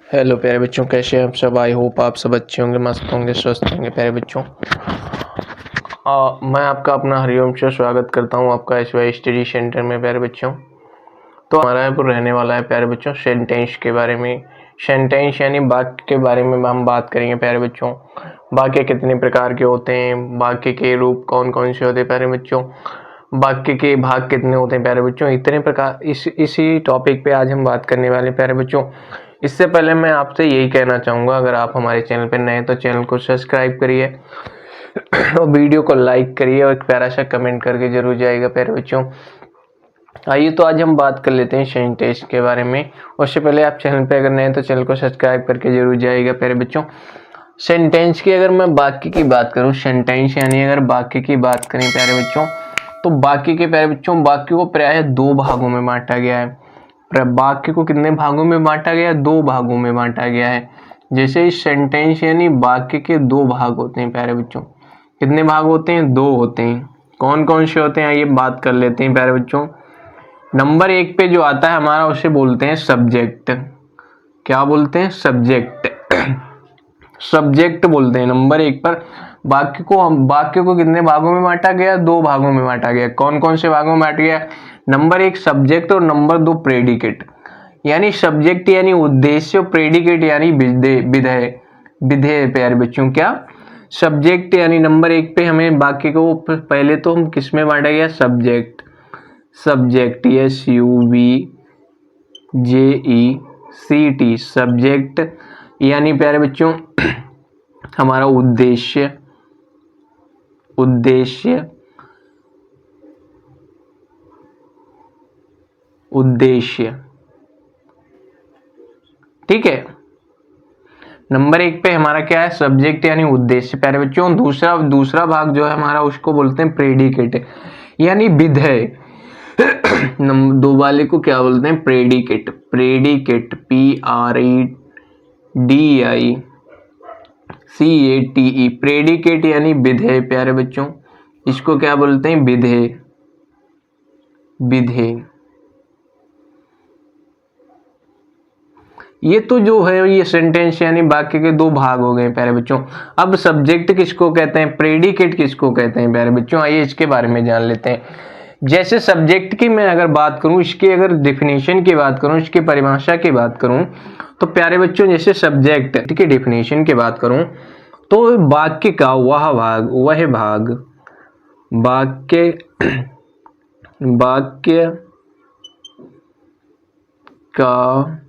Hello प्यारे बच्चों, कैसे हैं आप सब। आई होप आप सब अच्छे होंगे, मस्त होंगे, स्वस्थ होंगे। प्यारे बच्चों, मैं आपका अपना हरिओम से स्वागत करता हूं आपका SY स्टडी सेंटर में। प्यारे बच्चों, तो हमारा यहाँ पर रहने वाला है प्यारे बच्चों सेंटेंस के बारे में। सेंटेंस यानी वाक्य के बारे में हम बात करेंगे प्यारे बच्चों। वाक्य कितने प्रकार के होते हैं, वाक्य के रूप कौन कौन से होते हैं प्यारे बच्चों, वाक्य के भाग कितने होते हैं प्यारे बच्चों, इतने प्रकार इसी टॉपिक पे आज हम बात करने वाले प्यारे बच्चों। इससे पहले मैं आपसे यही कहना चाहूँगा, अगर आप हमारे चैनल पर नए हैं तो चैनल को सब्सक्राइब करिए और वीडियो को लाइक करिए और एक प्यारा सा कमेंट करके जरूर जाइएगा प्यारे बच्चों। आइए तो आज हम बात कर लेते हैं सेंटेंस के बारे में। उससे पहले आप चैनल पे अगर नए हैं तो चैनल को सब्सक्राइब करके जरूर जाइएगा प्यारे बच्चों। सेंटेंस की अगर मैं वाक्य की बात करूं, सेंटेंस यानी अगर वाक्य की बात करें प्यारे बच्चों, तो वाक्य के प्यारे बच्चों वाक्य को प्रायः दो भागों में बांटा गया है। वाक्य को कितने भागों में बांटा गया है? दो भागों में बांटा गया है। जैसे इस सेंटेंस यानी वाक्य के दो भाग होते हैं प्यारे बच्चों। कितने भाग होते हैं? दो होते हैं। कौन कौन से होते हैं आइए बात कर लेते हैं प्यारे बच्चों। नंबर 1 पे जो आता है हमारा, उसे बोलते हैं सब्जेक्ट। क्या बोलते हैं? सब्जेक्ट। सब्जेक्ट बोलते हैं नंबर 1 पर। वाक्य को कितने भागों में बांटा गया? दो भागों में बांटा गया। कौन कौन से भागों में बांटा गया? नंबर 1 सब्जेक्ट और नंबर 2 प्रेडिकेट। यानी सब्जेक्ट यानी उद्देश्य, प्रेडिकेट यानी विधेय। विधेय प्यारे बच्चों, क्या सब्जेक्ट यानी नंबर 1 पे हमें वाक्य को पहले तो हम किस में बांटा गया? सब्जेक्ट। सब्जेक्ट SUBJECT सब्जेक्ट यानी प्यारे बच्चों हमारा उद्देश्य। उद्देश्य उद्देश्य ठीक है। नंबर 1 पे हमारा क्या है? सब्जेक्ट यानी उद्देश्य प्यारे बच्चों। दूसरा भाग जो है हमारा, उसको बोलते हैं प्रेडिकेट यानी विधेय। दो वाले को क्या बोलते हैं? प्रेडिकेट। प्रेडिकेट PREDICATE प्रेडिकेट यानी विधेय प्यारे बच्चों। इसको क्या बोलते हैं? विधेय। विधेय ये तो जो है ये सेंटेंस यानी वाक्य के दो भाग हो गए प्यारे बच्चों। अब सब्जेक्ट किसको कहते हैं, प्रेडिकेट किसको कहते हैं प्यारे बच्चों, आइए इसके बारे में जान लेते हैं। जैसे सब्जेक्ट की मैं अगर बात करूं, इसकी अगर डेफिनेशन की बात करूं, इसकी परिभाषा की बात करूं, तो प्यारे बच्चों जैसे सब्जेक्ट की डेफिनेशन की बात करूं तो वाक्य का वह भाग वाक्य का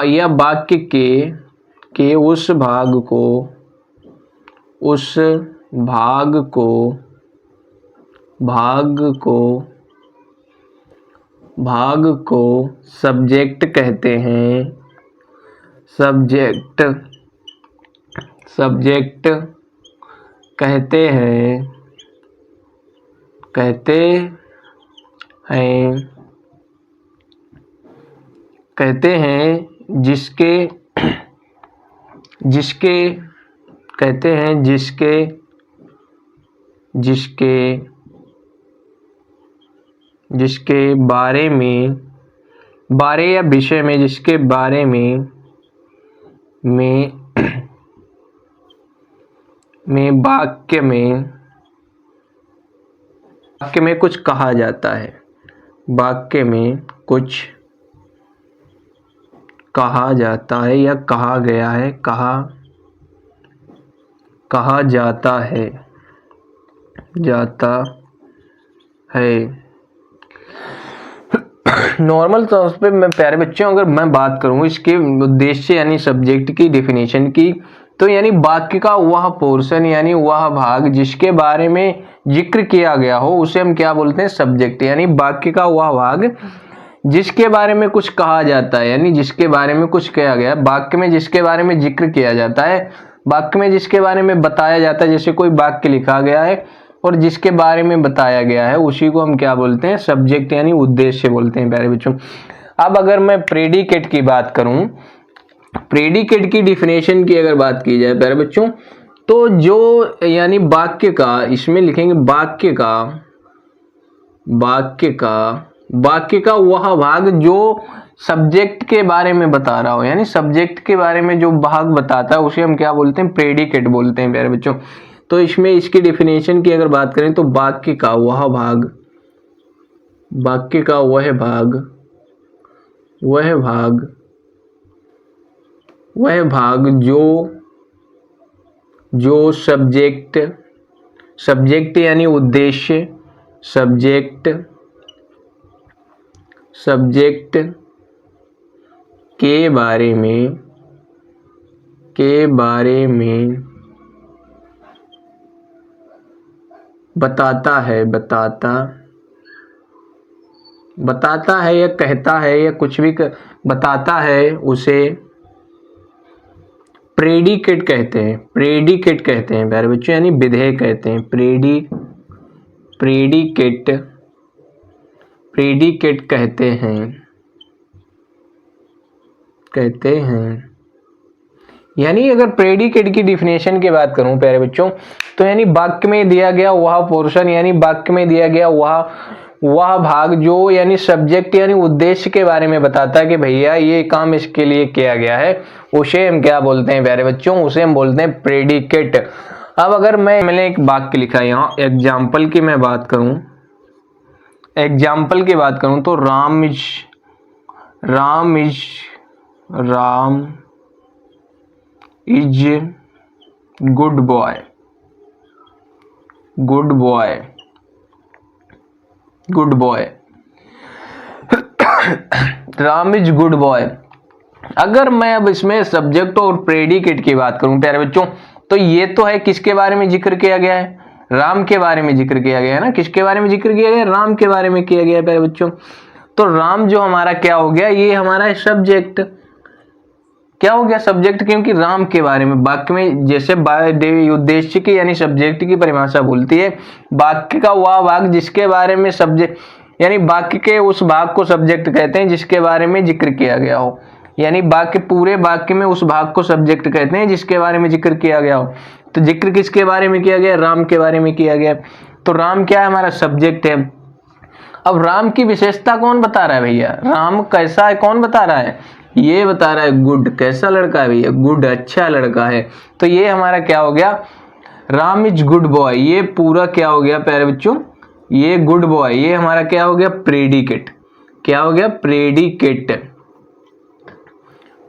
या वाक्य के उस भाग को सब्जेक्ट कहते हैं। सब्जेक्ट कहते हैं जिसके बारे या विषय में, जिसके बारे में वाक्य में कुछ कहा जाता है। वाक्य में कुछ कहा जाता है या कहा गया है, कहा जाता है। नॉर्मल तौर पे मैं प्यारे बच्चों अगर मैं बात करूं इसके उद्देश्य यानी सब्जेक्ट की डेफिनेशन की, तो यानी वाक्य का वह पोर्शन यानी वह भाग जिसके बारे में जिक्र किया गया हो, उसे हम क्या बोलते हैं? सब्जेक्ट। यानी वाक्य का वह भाग जिसके बारे में कुछ कहा जाता है, यानी जिसके बारे में कुछ कहा गया, वाक्य में जिसके बारे में जिक्र किया जाता है, वाक्य में जिसके बारे में बताया जाता है। जैसे कोई वाक्य लिखा गया है और जिसके बारे में बताया गया है, उसी को हम क्या बोलते हैं? सब्जेक्ट यानी उद्देश्य बोलते हैं प्यारे बच्चों। अब अगर मैं प्रेडिकेट की बात करूं, प्रेडिकेट की डिफिनेशन की अगर बात की जाए प्यारे बच्चों, तो जो यानी वाक्य का, इसमें लिखेंगे वाक्य का वाक्य का वह भाग जो सब्जेक्ट के बारे में बता रहा हो, यानी सब्जेक्ट के बारे में जो भाग बताता है उसे हम क्या बोलते हैं, प्रेडिकेट बोलते हैं प्यारे बच्चों। तो इसमें इसकी डेफिनेशन की अगर बात करें तो वाक्य का वह भाग, वाक्य का वह भाग, वह भाग, वह भाग जो सब्जेक्ट, सब्जेक्ट यानी उद्देश्य, सब्जेक्ट के बारे में बताता है या कहता है या कुछ भी बताता है, उसे प्रेडिकेट कहते हैं। प्रेडिकेट कहते हैं प्यारे बच्चों, यानी विधेय कहते हैं। प्रेडिकेट कहते हैं। यानी अगर प्रेडिकेट की डिफिनेशन की बात करूं प्यारे बच्चों, तो यानी वाक्य में दिया गया वह पोर्शन, यानी वाक्य में दिया गया वह भाग जो यानी सब्जेक्ट यानी उद्देश्य के बारे में बताता है कि भैया ये काम इसके लिए किया गया है, उसे हम क्या बोलते हैं प्यारे बच्चों, उसे हम बोलते हैं प्रेडिकेट। अब अगर मैंने एक वाक्य लिखा है यहाँ, एग्जाम्पल की मैं बात करूं, एग्जाम्पल की बात करूं तो Ram is good boy, good boy, good boy, Ram is good boy. अगर मैं अब इसमें सब्जेक्ट और प्रेडिकेट की बात करूं प्यारे बच्चों, तो ये तो है किसके बारे में जिक्र किया गया है, राम के बारे में जिक्र किया गया है ना। किसके बारे में जिक्र किया गया, राम के बारे में किया गया है प्यारे बच्चों। तो राम जो हमारा क्या हो गया, ये हमारा सब्जेक्ट, क्या हो गया, सब्जेक्ट, क्योंकि राम के बारे में वाक्य में जैसे उद्देश्य की यानी सब्जेक्ट की परिभाषा बोलती है, वाक्य का वह भाग जिसके बारे में सब्जेक्ट, यानी वाक्य के उस भाग को सब्जेक्ट कहते हैं जिसके बारे में जिक्र किया गया हो, यानी वाक्य पूरे वाक्य में उस भाग को सब्जेक्ट कहते हैं जिसके बारे में जिक्र किया गया हो। तो जिक्र किसके बारे में किया गया, राम के बारे में किया गया। तो राम क्या है, हमारा सब्जेक्ट है। अब राम की विशेषता कौन बता रहा है भैया, राम कैसा है कौन बता रहा है, ये बता रहा है गुड, कैसा लड़का है भैया, गुड, अच्छा लड़का है। तो ये हमारा क्या हो गया, राम इज गुड बॉय, ये पूरा क्या हो गया प्यारे बच्चों, ये गुड बॉय, ये हमारा क्या हो गया, प्रेडिकेट। क्या हो गया, प्रेडिकेट,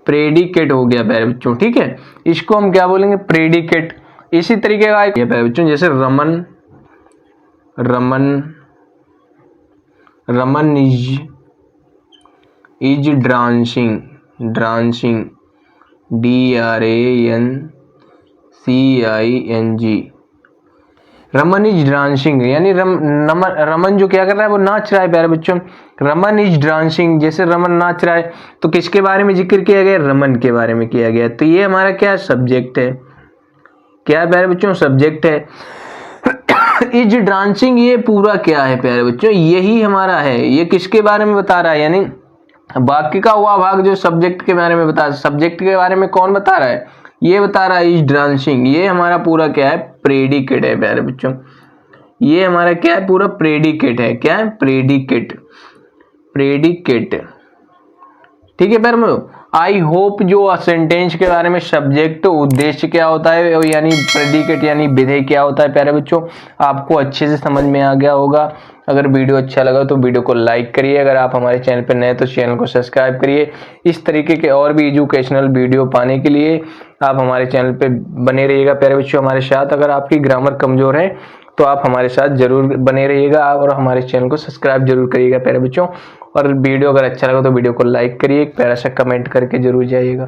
प्रेडिकेट हो गया प्यारे बच्चों, ठीक है। इसको हम क्या बोलेंगे, प्रेडिकेट। इसी तरीके का प्यारे बच्चों, जैसे Raman is dancing, DRANCING, Raman is dancing, यानी रमन जो क्या कर रहा है, वो नाच रहा है प्यारे बच्चों। रमन इज डांसिंग, जैसे रमन नाच रहा है, तो किसके बारे में जिक्र किया गया, रमन के बारे में किया गया। तो ये हमारा क्या सब्जेक्ट है, क्या है प्यारे बच्चों, सब्जेक्ट है। इज डांसिंग, ये पूरा क्या है प्यारे बच्चों, यही हमारा है। ये किसके बारे में बता रहा है, यानी वाक्य का हुआ भाग जो सब्जेक्ट के बारे में बता, सब्जेक्ट के बारे में कौन बता रहा है, ये बता रहा है इज डांसिंग। ये हमारा पूरा क्या है, प्रेडिकेट है प्यारे बच्चों। ये हमारा क्या है, पूरा प्रेडिकेट है। क्या है, प्रेडिकेट, प्रेडिकेट, ठीक है प्यारे बच्चों। आई होप जो सेंटेंस के बारे में सब्जेक्ट उद्देश्य क्या होता है, यानी प्रेडिकेट यानी विधेय क्या होता है प्यारे बच्चों, आपको अच्छे से समझ में आ गया होगा। अगर वीडियो अच्छा लगा तो वीडियो को लाइक करिए, अगर आप हमारे चैनल पर नए तो चैनल को सब्सक्राइब करिए। इस तरीके के और भी एजुकेशनल वीडियो पाने के लिए आप हमारे चैनल पे बने रहिएगा प्यारे बच्चों हमारे साथ। अगर आपकी ग्रामर कमजोर है तो आप हमारे साथ जरूर बने रहिएगा और हमारे चैनल को सब्सक्राइब जरूर करिएगा प्यारे बच्चों। और वीडियो अगर अच्छा लगा तो वीडियो को लाइक करिए, एक प्यारा सा कमेंट करके जरूर जाइएगा।